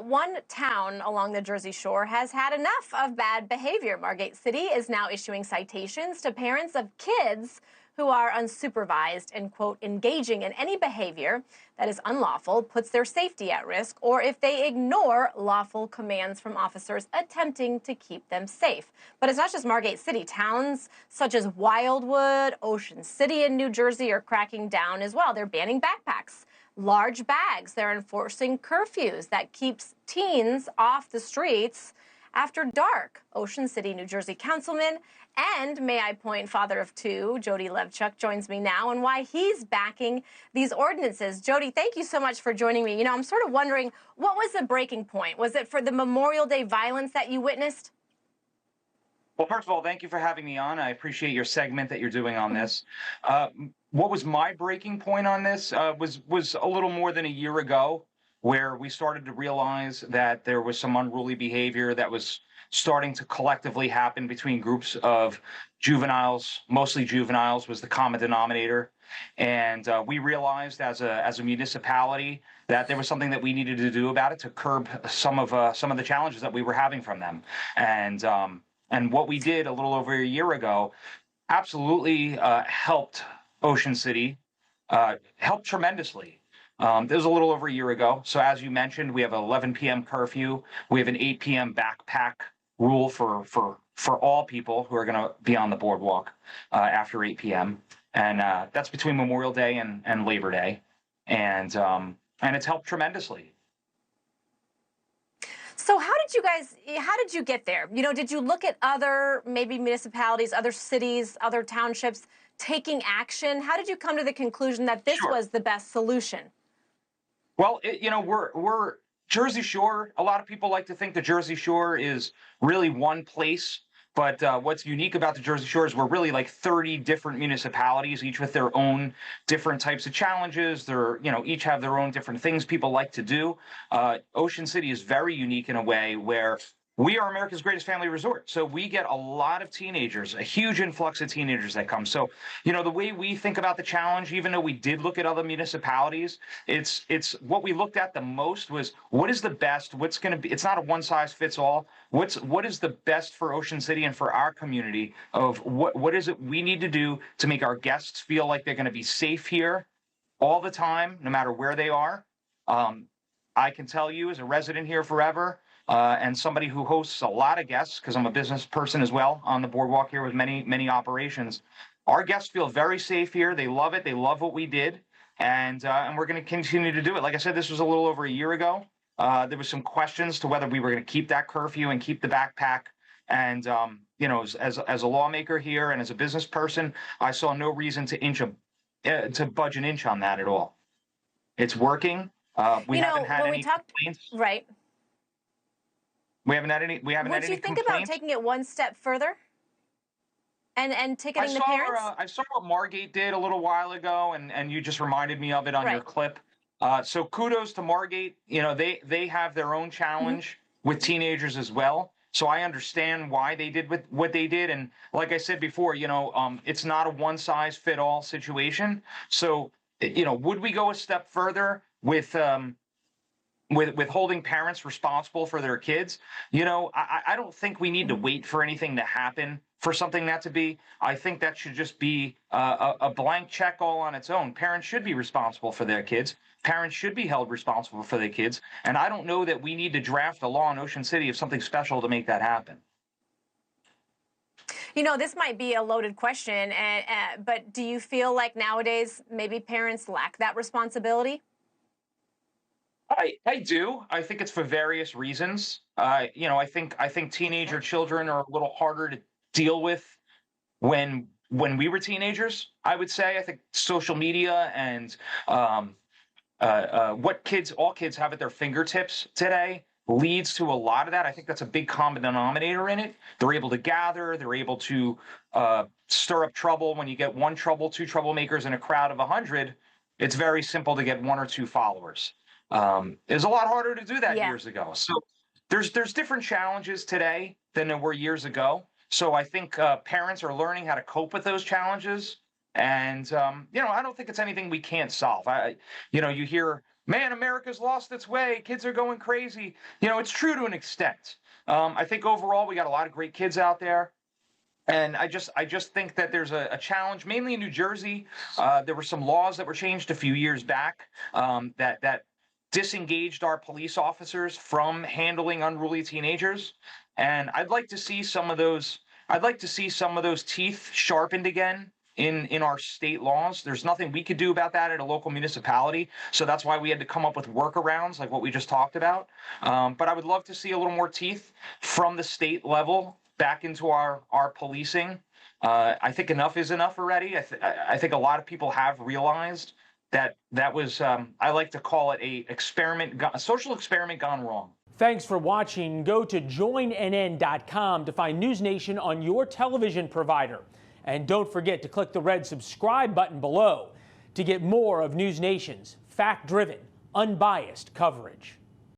one town along the Jersey Shore has had enough of bad behavior. Margate City is now issuing citations to parents of kids who are unsupervised and, quote, engaging in any behavior that is unlawful, puts their safety at risk, or if they ignore lawful commands from officers attempting to keep them safe. But it's not just Margate City. Towns such as Wildwood, Ocean City in New Jersey are cracking down as well. They're banning backpacks, large bags. They're enforcing curfews that keeps teens off the streets after dark. Ocean City, New Jersey councilman and, may I point, father of two, Jody Levchuk, joins me now and why he's backing these ordinances. Jody, thank you so much for joining me. You know, I'm sort of wondering, what was the breaking point? Was it for the Memorial Day violence that you witnessed? Well, first of all, thank you for having me on. I appreciate your segment that you're doing on this. What was my breaking point on this was a little more than a year ago, where we started to realize that there was some unruly behavior that was starting to collectively happen between groups of juveniles. Mostly juveniles was the common denominator. And we realized as a municipality that there was something that we needed to do about it to curb some of the challenges that we were having from them. And what we did a little over a year ago absolutely helped Ocean City, helped tremendously. This was a little over a year ago. So as you mentioned, we have an 11 p.m. curfew. We have an 8 p.m. backpack rule for all people who are going to be on the boardwalk after 8 p.m. And that's between Memorial Day and Labor Day. And it's helped tremendously. So how did you get there? You know, did you look at other maybe municipalities, other cities, other townships taking action? How did you come to the conclusion that this was the best solution? Well, we're Jersey Shore. A lot of people like to think the Jersey Shore is really one place. But what's unique about the Jersey Shore is we're really like 30 different municipalities, each with their own different types of challenges. They're, each have their own different things people like to do. Ocean City is very unique in a way where we are America's greatest family resort. So we get a lot of teenagers, a huge influx of teenagers that come. So, the way we think about the challenge, even though we did look at other municipalities, it's what we looked at the most was what is the best, what's going to be, it's not a one size fits all. What is the best for Ocean City and for our community of what is it we need to do to make our guests feel like they're going to be safe here all the time, no matter where they are. I can tell you as a resident here forever, and somebody who hosts a lot of guests, because I'm a business person as well on the boardwalk here with many, many operations. Our guests feel very safe here. They love it. They love what we did. And we're going to continue to do it. Like I said, this was a little over a year ago. There was some questions to whether we were going to keep that curfew and keep the backpack. And, as a lawmaker here and as a business person, I saw no reason to budge an inch on that at all. It's working. We haven't had any complaints. Right. We haven't had any. We haven't had any complaints. Would you think about taking it one step further and ticketing the parents? I saw what Margate did a little while ago, and you just reminded me of it on your clip. So kudos to Margate. They have their own challenge with teenagers as well. So I understand why they did what they did. And like I said before, it's not a one size fit all situation. So would we go a step further with holding parents responsible for their kids? I don't think we need to wait for anything to happen for something not to be. I think that should just be a blank check all on its own. Parents should be responsible for their kids. Parents should be held responsible for their kids. And I don't know that we need to draft a law in Ocean City of something special to make that happen. This might be a loaded question, but do you feel like nowadays maybe parents lack that responsibility? I do. I think it's for various reasons. I think teenager children are a little harder to deal with when we were teenagers. I would say I think social media and what all kids have at their fingertips today leads to a lot of that. I think that's a big common denominator in it. They're able to gather. They're able to stir up trouble. When you get two troublemakers in a crowd of 100, it's very simple to get one or two followers. It was a lot harder to do that years ago. So there's different challenges today than there were years ago. So I think parents are learning how to cope with those challenges. And, I don't think it's anything we can't solve. You hear man, America's lost its way. Kids are going crazy. You know, it's true to an extent. I think overall we got a lot of great kids out there. And I just think that there's a challenge, mainly in New Jersey. There were some laws that were changed a few years back that disengaged our police officers from handling unruly teenagers. And I'd like to see some of those. I'd like to see some of those teeth sharpened again in our state laws. There's nothing we could do about that at a local municipality. So that's why we had to come up with workarounds like what we just talked about. But I would love to see a little more teeth from the state level back into our policing. I think enough is enough already. I think a lot of people have realized that was, I like to call it a social experiment gone wrong. Thanks for watching. Go to joinnn.com to find NewsNation on your television provider. And don't forget to click the red subscribe button below to get more of NewsNation's fact-driven, unbiased coverage.